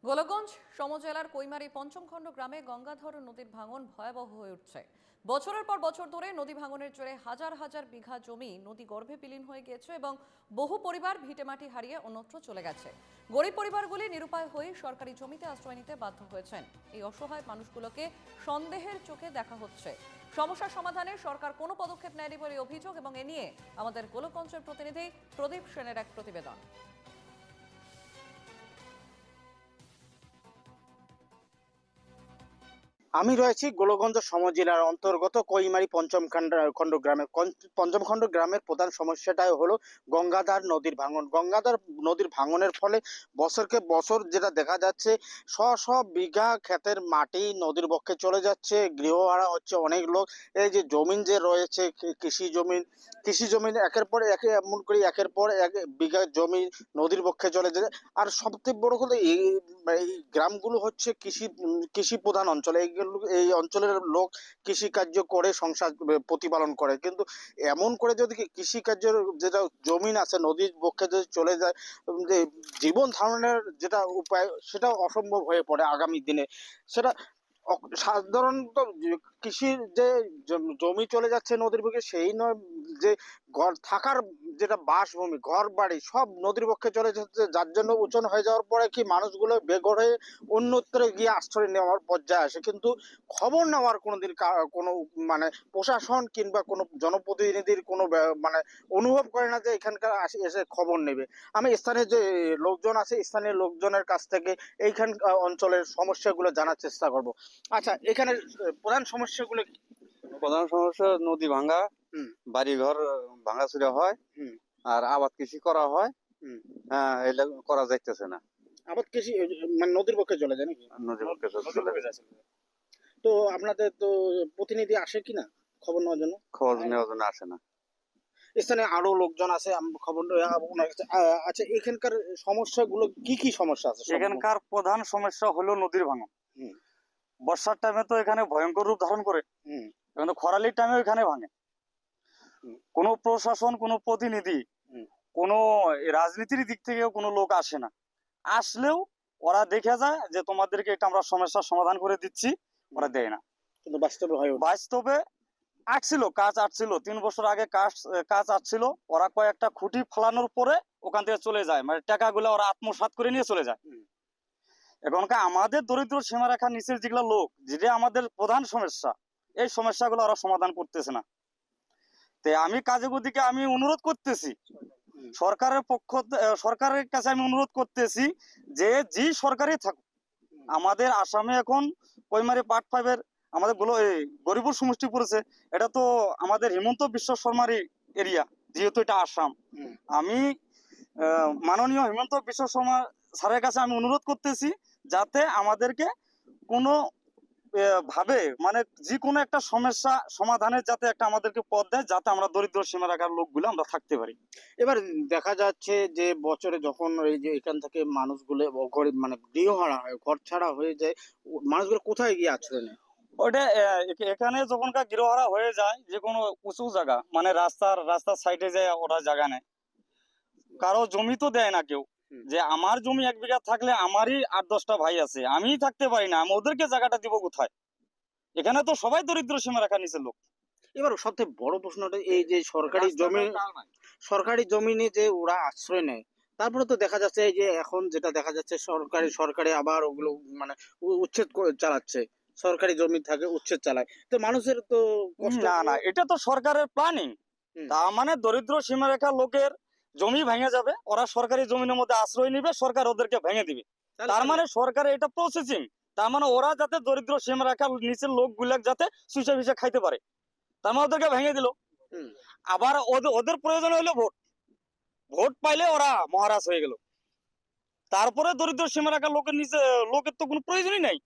গোলকগঞ্জ সমজেলার কৈমারি পঞ্চমখণ্ড গ্রামে গঙ্গাধর নদীর ভাঙন ভয়াবহ হয়ে উঠছে। বছরের পর বছর ধরে নদী ভাঙনের জেরে হাজার হাজার বিঘা জমি নদী গর্ভে বিলীন হয়ে গিয়েছে এবং বহু পরিবার ভিটেমাটি হারিয়ে অন্যত্র চলে গেছে। গরিব পরিবারগুলি নিরুপায় হয়ে সরকারি জমিতে আশ্রয় নিতে বাধ্য হয়েছেন। এই অসহায় মানুষগুলোকে সন্দেহের চোখে দেখা হচ্ছে। সমস্যা সমাধানে সরকার কোনো পদক্ষেপ নেয়নি বলে অভিযোগ, এবং এ নিয়ে আমাদের গোলকগঞ্জের প্রতিনিধি প্রদীপ সেনের এক প্রতিবেদন। আমি রয়েছি গোলকগঞ্জ সমজেলার অন্তর্গত কৈমারি পঞ্চমখণ্ড গ্রামের প্রধান সমস্যাটাই হলো গঙ্গাধার নদীর ভাঙন। গঙ্গাধার নদীর ভাঙনের ফলে বছরকে বছর যেটা দেখা যাচ্ছে, শ শ বিঘা ক্ষেতের মাটি নদীর বক্ষে চলে যাচ্ছে, গৃহহারা হচ্ছে অনেক লোক। এই যে জমিন যে রয়েছে কৃষি জমিন একের পর এক এমন করে একের পর এক বিঘা জমি নদীর বক্ষে চলে যায়। আর সবথেকে বড় হলো এই গ্রামগুলো হচ্ছে কৃষি প্রধান অঞ্চল। এই অঞ্চলের লোক কৃষি কার্য করে সংসার প্রতিপালন করে, কিন্তু এমন করে যদি কৃষি কার্যের যেটা জমিন আছে নদীর পক্ষে যদি চলে যায়, যে জীবন ধারণের যেটা উপায় সেটা অসম্ভব হয়ে পড়ে আগামী দিনে। সেটা সাধারণত কৃষির যে জমি চলে যাচ্ছে নদীর বুকে সেই নয়, যে ঘর থাকার যেটা বাসভূমি ঘর বাড়ি সব নদীর পক্ষে চলে যাচ্ছে, যার জন্য উচ্চারণ হয়ে যাওয়ার পরে কি মানুষগুলো বেঘর হয়ে অন্যত্র গিয়ে আশ্রয় নেওয়ার পর্যায়ে আসে। কিন্তু খবর নেওয়ার কোনোদিন কোনো মানে প্রশাসন কিংবা কোনো জনপ্রতিনিধির কোনো মানে অনুভব করে না যে এখানকার এসে খবর নেবে। আমি স্থানীয় যে লোকজন আছে, স্থানীয় লোকজনের কাছ থেকে এইখান অঞ্চলের সমস্যাগুলো জানার চেষ্টা করব। আচ্ছা, এখানে প্রধান সমস্যাগুলো কি? প্রধান সমস্যা নদী ভাঙ্গা, বাড়ি ঘর ভাঙাচুরা হয়, আর আবাদ কৃষি করা হয়। হ্যাঁ, এটা করা যাইতেছে না। আবাদ কৃষি মানে নদীর পক্ষে চলে যায় নাকি? নদীর পক্ষে চলে যায়। তো আপনাদের তো প্রতিনিধি আসে কিনা খবর নেওয়ার জন্য? খবর নেওয়ার জন্য আসে না। স্থানীয় আরো লোকজন আছে, খবর ওনার কাছে। আচ্ছা, এখানকার সমস্যাগুলো কি কি সমস্যা আছে? এখানকার প্রধান সমস্যা হলো নদীর ভাঙন। বর্ষার টাইমে তো এখানে ভয়ঙ্কর রূপ ধারণ করে, এখন তো খরালির টাইমে এখানে ভাঙে। কোনো প্রশাসন, কোনো প্রতিনিধি, কোনো রাজনীতির দিক থেকেও কোনো লোক আসে না। আসলেও ওরা দেখে যায় যে তোমাদেরকে এটা আমরা সমস্যার সমাধান করে দিচ্ছি, ওরা দেয় না। কিন্তু বাস্তবে কাজ আটছিল 3 বছর আগে কাজ আটছিল। ওরা কয়েকটা খুঁটি ফেলানোর পরে ওখান থেকে চলে যায়, মানে টাকাগুলো ওরা আত্মসাৎ করে নিয়ে চলে যায়। এখনকার আমাদের দরিদ্র সীমারেখার নিচের যেগুলো লোক, যেটা আমাদের প্রধান সমস্যা, এই সমস্যাগুলো ওরা সমাধান করতেছে না। তো আমি কাজে গতিকে আমি অনুরোধ করতেছি সরকারের কাছে আমি অনুরোধ করতেছি যে সরকারই থাকুক, আমাদের আসামে এখন কৈমারি পার্ট 5 আমাদের গরিপুর সমষ্টি পড়েছে। এটা তো আমাদের হিমন্ত বিশ্ব শর্মারই এরিয়া, যেহেতু এটা আসাম। আমি মাননীয় হিমন্ত বিশ্ব শর্মা স্যারের কাছে আমি অনুরোধ করতেছি যাতে আমাদেরকে কোনো ভাবে মানে যে কোনো একটা সমস্যা সমাধানের যাতে একটা আমাদেরকে পথ দেয়, যাতে আমরা দরিদ্র সীমারেখার লোকগুলো আমরা থাকতে পারি। এবার দেখা যাচ্ছে যে বছরে যখন এই যে এখান থেকে মানুষগুলো গরিব মানে গৃহহারা হয়, ঘর ছাড়া হয়ে যায়, মানুষগুলো কোথায় গিয়ে আশ্রয় নেয়? ওইটা এখানে যখনকার গৃহহারা হয়ে যায়, যে কোনো উঁচু জায়গা মানে রাস্তার সাইডে যায় ওরা জায়গা নেয়। কারো জমি তো দেয় না কেউ, যে আমার জমি 1 বিঘা থাকলে আমারই 8-10টা ভাই আছে, আমি থাকতে পারি না, আমি ওদেরকে জায়গাটা দিব কোথায়? এখানে তো সবাই দরিদ্র সীমারেখার নিচের লোক। এবার সবথেকে বড় প্রশ্নটা এই যে সরকারি জমিনে যে ওরা আশ্রয় নেয়, তারপরে তো দেখা যাচ্ছে এই যে এখন যেটা দেখা যাচ্ছে সরকারি আবার ওগুলো মানে উচ্ছেদ চালাচ্ছে। সরকারি জমি থাকে উচ্ছেদ চালায়, তো মানুষের তো না, এটা তো সরকারের প্ল্যানিং। তা মানে দরিদ্র সীমারেখার লোকের জমি ভেঙে যাবে, ওরা সরকারি জমিনের মধ্যে আশ্রয় নিবে, সরকার ওদেরকে ভেঙে দিবে। তার মানে সরকারের এটা প্রসেসিং। তার মানে ওরা যাতে দরিদ্র সীমারেখার নিচের লোকগুলা যাতে সুইসা ভিসা খাইতে পারে, তার মানে ওদেরকে ভেঙে দিল। আবার ওদের প্রয়োজন হলো ভোট পাইলে ওরা মহারাজ হয়ে গেল। তারপরে দরিদ্র সীমারেখার লোকের তো কোনো প্রয়োজনই নাই,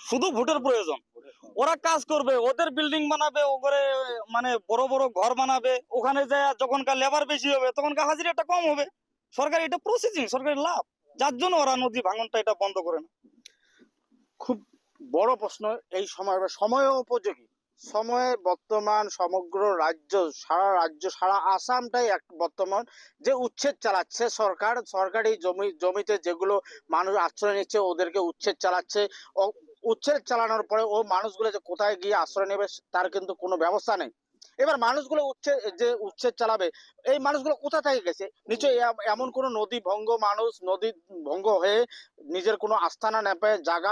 শুধু ভোটের প্রয়োজন। ওরা কাজ করবে, ওদের বিল্ডিং বানাবে, ওখানে মানে বড় বড় ঘর বানাবে, ওখানে যায় যখনকার লেবার বেশি হবে তখনকার হাজিরাটা কম হবে। সরকার এটা প্রসেসিং, সরকারের লাভ, যার জন্য ওরা নদী ভাঙনটা এটা বন্ধ করে না। খুব বড় প্রশ্ন এই সময় উপযোগী সময়ে বর্তমান সমগ্র রাজ্য সারা আসামটাই এক বর্তমান যে উচ্ছেদ চালাচ্ছে সরকার, সরকারি জমিতে যেগুলো মানুষ আশ্রয় নিচ্ছে ওদেরকে উচ্ছেদ চালাচ্ছে। উচ্ছেদ চালানোর পরে ও মানুষগুলো যে কোথায় গিয়ে আশ্রয় নেবে তার কিন্তু কোনো ব্যবস্থা নেই। এবার মানুষগুলো উচ্ছেদ চালাবে, এই মানুষগুলো কোথা থেকে গেছে? নিশ্চয়ই এমন কোনো নদী ভঙ্গ হয়ে নিজের কোনো আস্তানা না পেয়ে, জায়গা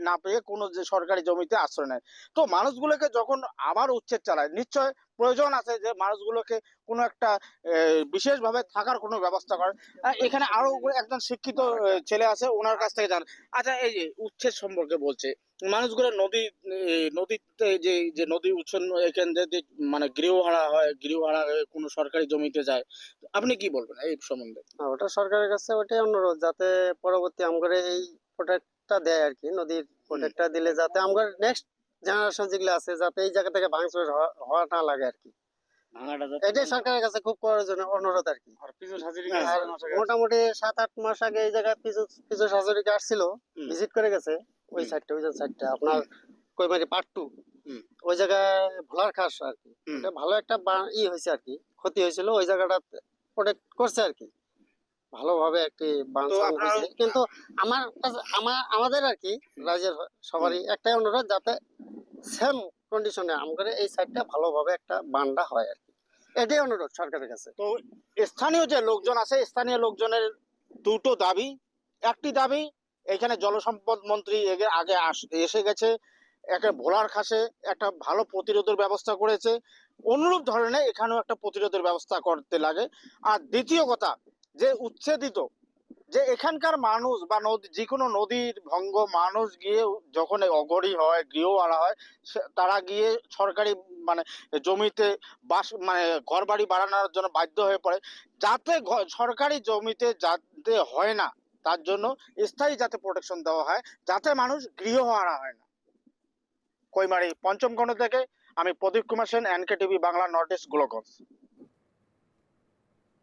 না পেয়ে কোনো যে সরকারি জমিতে আশ্রয় নেয়। তো মানুষগুলোকে যখন আবার উচ্ছেদ চালায়, নিশ্চয় প্রয়োজন আছে যে মানুষগুলোকে কোনো একটা বিশেষভাবে থাকার কোনো ব্যবস্থা করে। এখানে আরো একজন শিক্ষিত ছেলে আছে, ওনার কাছ থেকে জান। আচ্ছা, এই যে উচ্ছেদ সম্পর্কে বলছে, মানুষগুলো নদীতে যে নদী উচ্ছন্ন এখান থেকে মানে গৃহহারা হয়ে কোনো সরকারি জমিতে যায়, আপনি কি বলবেন এই সম্বন্ধে? ওটা সরকারের কাছে ওটাই অনুরোধ, যাতে পরবর্তী আমগরে এই প্রোটেক্টটা দেয় আর কি, নদীর প্রোটেক্টটা দিলে যাতে আমগর নেক্সট জেনারেশন যেগুলো আছে যাতে এই জায়গা থেকে ভাঙচুর হওয়া না লাগে আর কি। এটাই সরকারের কাছে খুব প্রয়োজনীয় অনুরোধ আর কি। আর পিছু সাজিয়ে আর মোটামুটি 7-8 মাস আগে এই জায়গায় পিছু শাশুড়িকে আসছিল, ভিজিট করে গেছে ওই সাইডটা, ওই সাইডটা আপনার কৈমারি পার্ট 2, ওই জায়গায় ভোলার খাস আর কি। এটা ভালো একটা হয়েছে আর কি, ক্ষতি হয়েছিল ওই জায়গাটা প্রোটেক্ট করছে আর কি, ভালোভাবে একটি বাঁধ তো হয়েছে। কিন্তু আমাদের আর কি রাজ্যের সবারই একটাই অনুরোধ, যাতে সেম কন্ডিশনে আমাদের এই সাইডটা ভালোভাবে একটা বান্ধা হয় আর কি, এটাই অনুরোধ সরকারের কাছে। তো স্থানীয় যে লোকজন আছে, স্থানীয় লোকজনের দুটো দাবি। একটি দাবি, এখানে জলসম্পদ মন্ত্রী আগে এসে গেছে, একটা ভোলার খাসে একটা ভালো প্রতিরোধের ব্যবস্থা করেছে, অনুরূপ ধরনের এখানেও একটা প্রতিরোধের ব্যবস্থা করতে লাগে। আর দ্বিতীয় কথা, যে উচ্ছেদিত যে এখানকার মানুষ বা যে কোনো নদীর ভঙ্গ মানুষ গিয়ে যখন অগরি হয়, গৃহহারা হয়, তারা গিয়ে সরকারি মানে জমিতে মানে ঘর বাড়ি বানানোর জন্য বাধ্য হয়ে পড়ে, যাতে সরকারি জমিতে যাতে হয় না তার জন্য স্থায়ী যাতে প্রোটেকশন দেওয়া হয়, যাতে মানুষ গৃহহারা হয় না। কৈমারি পঞ্চমগণ থেকে আমি Pradip Kumar Sen, NK TV Bangla, north east, Golakganj.